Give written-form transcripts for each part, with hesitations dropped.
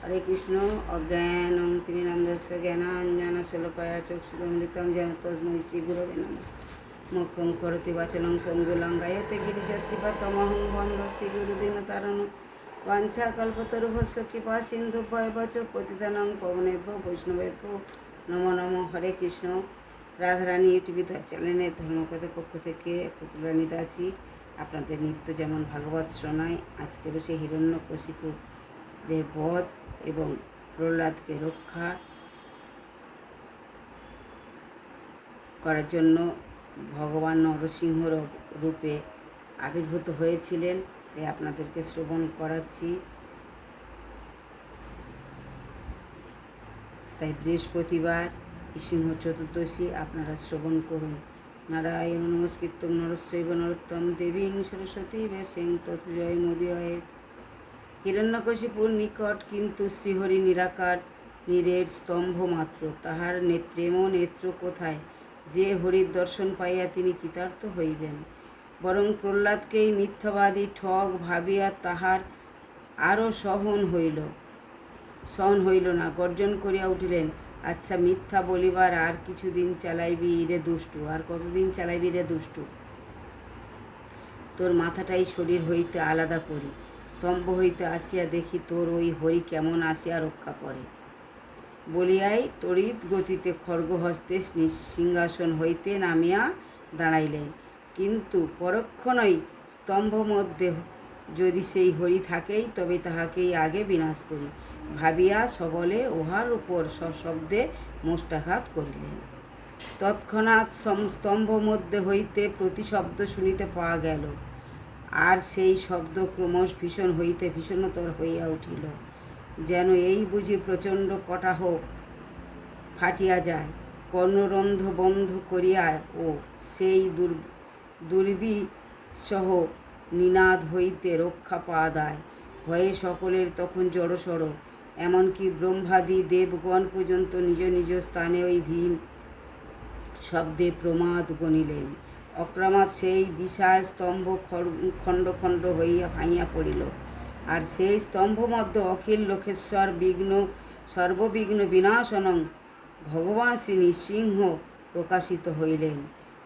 হরে কৃষ্ণ। অজ্ঞানং তিমিরান্ধস্য জ্ঞানাঞ্জনশলাকয়া চক্ষুরুন্মিলিतं येन তস্मै শ্রীগুরবে নমঃ। মুখং করোতি বাচালং পঙ্গুং লঙ্ঘয়তে গিরিশাত্কৃপাতমহং বন্দে শ্রীগুরুদীনতারিণং। বাঞ্ছাকল্পতরুভ্যশ্চ কৃপা সিন্ধুভ্যেব চ পতিতানাং পাবনেভ্যো বৈষ্ণবেভ্যো নমো নমঃ। হরে কৃষ্ণ। রাধারানী ইউটিউব চ্যানেলের ধর্মকথা পক্ষ থেকে পুতুলরানী দাসী আপনাদের নিত্য যেমন ভাগবত শোনায়, আজকে বসে হিরণ্যকশিপুরের বধ এবং প্রহ্লাদকে রক্ষা করার জন্য ভগবান নরসিংহ রূপে আবির্ভূত হয়েছিলেন, তাই আপনাদেরকে শ্রবণ করাচ্ছি। তাই বৃহস্পতিবার নৃসিংহ চতুর্দশী আপনারা শ্রবণ করুন। নারায়ণ নমস্কৃত্যং নরস্যৈব নরোত্তম দেবীং সরস্বতী ব্যাসেন তৎ জয়মুদীরয়েৎ। হিরণ্যকশিপুর নিকট কিন্তু শ্রীহরি নিরাকার, নীরের স্তম্ভ মাত্র। তাহার প্রেম নেত্র কোথায় যে হরির দর্শন পাইয়া তিনি কৃতার্থ হইবেন? বরং প্রহ্লাদকেই মিথ্যাবাদী ঠগ ভাবিয়া তাহার আরও সহন হইল না। গর্জন করিয়া উঠিলেন, আচ্ছা, মিথ্যা বলিবার আর কিছুদিন চালাইবি রে দুষ্টু? আর কতদিন চালাইবি রে দুষ্টু? তোর মাথাটাই শরীর হইতে আলাদা করি, স্তম্ভ হইতে আসিয়া দেখি তোর ওই হরি কেমন আসিয়া রক্ষা করে। বলিয়াই তড়িৎ গতিতে খড়গহস্তে সিংহাসন হইতে নামিয়া দাঁড়াইলেন। কিন্তু পরক্ষণেই স্তম্ভ মধ্যে যদি সেই হরি থাকেই, তবে তাহাকেই আগে বিনাশ করি ভাবিয়া সবলে উহার উপর সশব্দে মুষ্টাঘাত করিলেন। তৎক্ষণাৎ স্তম্ভ মধ্যে হইতে প্রতিশব্দ শুনিতে পাওয়া গেল, আর সেই শব্দ ক্রমশ ভীষণ হইতে ভীষণতর হইয়া উঠিল, যেন এই বুঝি প্রচণ্ড কটাহ ফাটিয়া যায়। কর্ণরন্ধ্র বন্ধ করিয়া ও সেই দুর্বিসহ নিনাদ হইতে রক্ষা পাওয়া দায়। ভয়ে সকলের তখন জড়সড়, এমনকি ব্রহ্মাদি দেবগণ পর্যন্ত নিজ নিজ স্থানে ওই ভীম শব্দে প্রমাদ গণিলেন। অক্রমাৎ সেই বিশাল স্তম্ভ খণ্ড খণ্ড হইয়া ভাঙিয়া পড়িল, আর সেই স্তম্ভ মধ্যে অখিল লোকেশ্বর সর্ববিঘ্ন বিনাশনং ভগবান শ্রী নৃসিংহ প্রকাশিত হইলেন।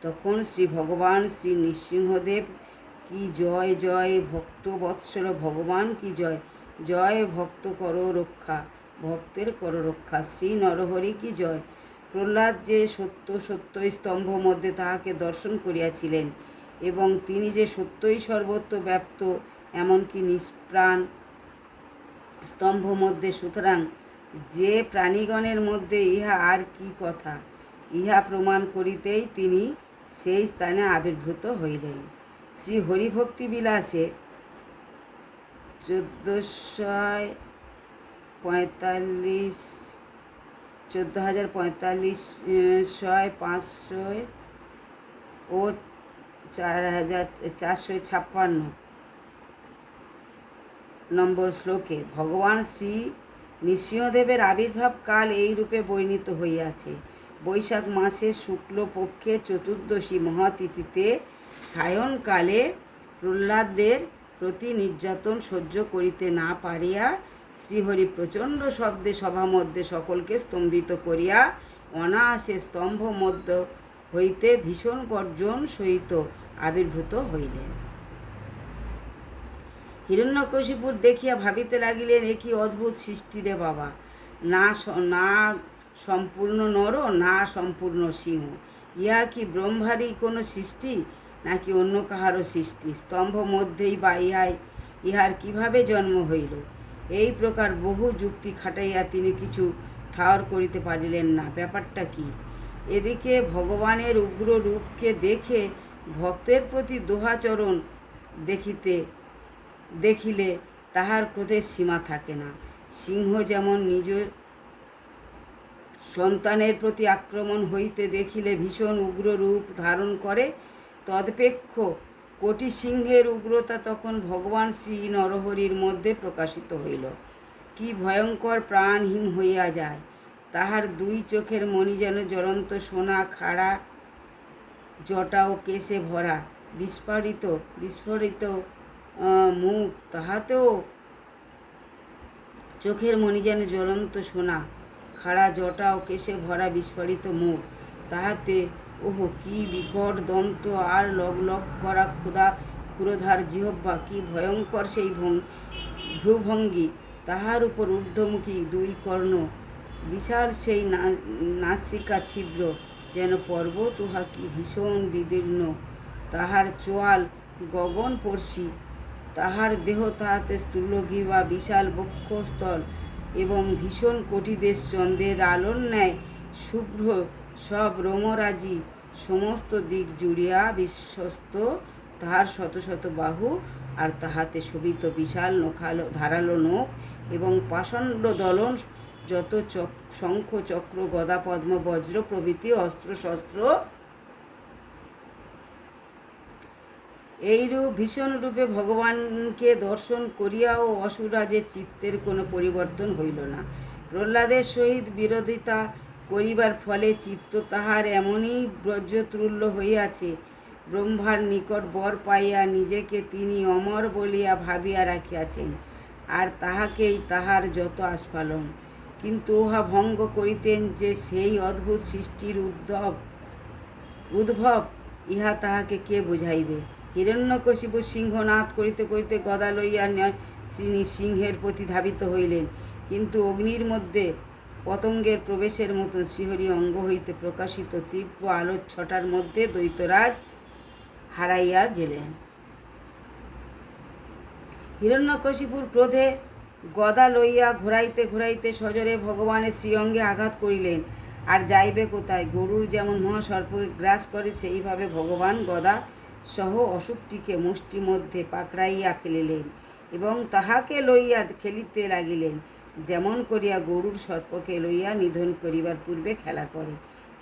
তখন শ্রী ভগবান শ্রী নৃসিংহদেব কি জয় জয়, ভক্ত বৎসল ভগবান কি জয় জয়, ভক্ত করো রক্ষা, ভক্তের করো রক্ষা, শ্রী নরহরি কি জয়। প্রহ্লাদ যে সত্যই স্তম্ভ মধ্যে তাহাকে দর্শন করিয়াছিলেন, এবং তিনি যে সত্যই সর্বত্র ব্যাপ্ত, এমনকি নিষ্প্রাণ স্তম্ভ মধ্যে, সুতরাং যে প্রাণীগণের মধ্যে ইহা আর কি কথা, ইহা প্রমাণ করিতেই তিনি সেই স্থানে আবির্ভূত হইলেন। শ্রী হরিভক্তি বিলাসে 1445 ও 4456 নম্বর শ্লোকে ভগবান শ্রী নৃসিংহদেবের আবির্ভাব কাল এই রূপে বর্ণিত হইয়াছে। বৈশাখ মাসে শুক্লপক্ষে চতুর্দশী মহাতিথিতে সায়ংকালে প্রহ্লাদের প্রতি নির্যাতন সহ্য করিতে না পারিয়া শ্রীহরি প্রচণ্ড শব্দে সভা মধ্যে সকলকে স্তম্ভিত করিয়া অনায়াসে স্তম্ভ মধ্য হইতে ভীষণ গর্জন সহিত আবির্ভূত হইলেন। হিরণ্যকশিপুর দেখিয়া ভাবিতে লাগিলেন, এ কি অদ্ভুত সৃষ্টি রে বাবা! না সম্পূর্ণ নর, না সম্পূর্ণ সিংহ। ইহা কি ব্রহ্মারই কোনো সৃষ্টি, নাকি অন্য কাহারও সৃষ্টি? স্তম্ভ মধ্যেই বা ইহার কিভাবে জন্ম হইল? এই প্রকার বহু যুক্তি খাটাইয়া তিনি কিছু ঠাওর করিতে পারিলেন না। ব্যাপারটা কি? এদিকে ভগবানের উগ্র রূপকে দেখে ভক্তের প্রতি দোহাচরণ দেখিলে তাহার ক্রোধের সীমা থাকে না। সিংহ যেমন নিজ সন্তানের প্রতি আক্রমণ হইতে দেখিলে ভীষণ উগ্র রূপ ধারণ করে, তদপেক্ষ কোটি সিংহের উগ্রতা তখন ভগবান শ্রী নরহরির মধ্যে প্রকাশিত হইল। কি ভয়ঙ্কর প্রাণহীন হইয়া যায়! তাহার দুই চোখের মণি যেন জ্বলন্ত সোনা, খাড়া জটা ও কেশে ভরা, বিস্ফোরিত মুখ, তাহাতেও চোখের মণি যেন জ্বলন্ত সোনা, খাড়া জটা ও কেশে ভরা বিস্ফারিত মুখ, তাহাতে ওহো কি বিকট দন্ত, আর লগ লগ করা ক্ষুরোধার জিহ্বা, কি ভয়ঙ্কর সেই ভ্রুভঙ্গি, তাহার উপর ঊর্ধ্বমুখী দুই কর্ণ, বিশাল সেই নাসিকা ছিদ্র যেন পর্বত, উহা কি ভীষণ বিদীর্ণ, তাহার চোয়াল গগনস্পর্শী, তাহার দেহ তাহাতে স্থূলগ্রীবা, বিশাল বক্ষস্থল এবং ভীষণ কটিদেশ, চন্দ্রের আলোর ন্যায় শুভ্র সব রোমরাজি, সমস্ত দিক জুড়িয়া বিশ্বস্ত তাহার শত শত বাহু, আর তাহাতে শোভিত বিশাল ধারালো নখ এবং পাষণ্ড দলন, যত শঙ্খ চক্র গদা পদ্ম বজ্র প্রভৃতি অস্ত্র শস্ত্র। এইরূপ ভীষণ রূপে ভগবানকে দর্শন করিয়াও অসুররাজের চিত্তের কোনো পরিবর্তন হইল না। প্রহ্লাদের সহিত বিরোধিতা করিবার ফলে চিত্ত তাহার এমনই বজ্রতুল্য হইয়াছে, ব্রহ্মার নিকট বর পাইয়া নিজেকে তিনি অমর বলিয়া ভাবিয়া রাখিয়াছেন, আর তাহাকেই তাহার যত আস্ফালন। কিন্তু উহা ভঙ্গ করিতেন যে সেই অদ্ভুত সৃষ্টির উদ্ভব, ইহা তাহাকে কে বুঝাইবে। হিরণ্যকশিপু সিংহনাদ করিতে করিতে গদা লইয়া নৃসিংহের প্রতি ধাবিত হইলেন, কিন্তু অগ্নির মধ্যে পতঙ্গের প্রবেশের মতন শ্রীহরি অঙ্গ হইতে প্রকাশিত তীব্র আলোর ছটার মধ্যে দৈত্যরাজ হারাইয়া গেলেন। হিরণ্যকশিপুর ক্রোধে গদা লইয়া ঘোরাইতে ঘোরাইতে সজরে ভগবানের শ্রীঅঙ্গে আঘাত করিলেন। আর যাইবে কোথায়? গরুর যেমন মহাসর্পকে গ্রাস করে, সেইভাবে ভগবান গদা সহ অসুরটিকে মুষ্টি মধ্যে পাকড়াইয়া ফেলিলেন এবং তাহাকে লইয়া খেলিতে লাগিলেন, যেমন করিয়া গরুর সর্পকে লইয়া নিধন করিবার পূর্বে খেলা করে।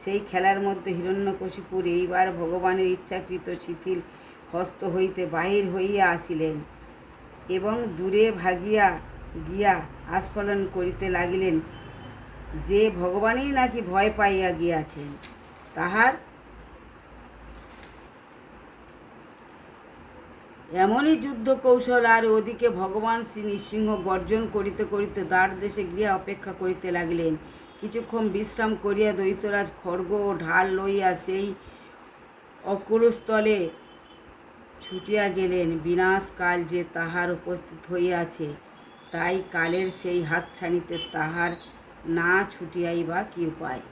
সেই খেলার মধ্যে হিরণ্যকশিপুর এইবার ভগবানের ইচ্ছাকৃত শিথিল হস্ত হইতে বাহির হইয়া আসিলেন এবং দূরে ভাগিয়া গিয়া আস্ফালন করিতে লাগিলেন যে ভগবানই নাকি ভয় পাইয়া গিয়াছেন। তাহার এমনই যুদ্ধ কৌশল। আর ওদিকে ভগবান শ্রী নৃসিংহ গর্জন করিতে করিতে দ্বার দেশে গিয়া অপেক্ষা করিতে লাগিলেন। কিছুক্ষণ বিশ্রাম করিয়া দৈত্যরাজ খড়গ ও ঢাল লইয়া সেই অকুরস্থলে ছুটিয়া গেলেন। বিনাশকাল যে তাহার উপস্থিত হইয়াছে, তাই কালের সেই হাতছানিতে তাহার না ছুটিয়াই বা কি উপায়।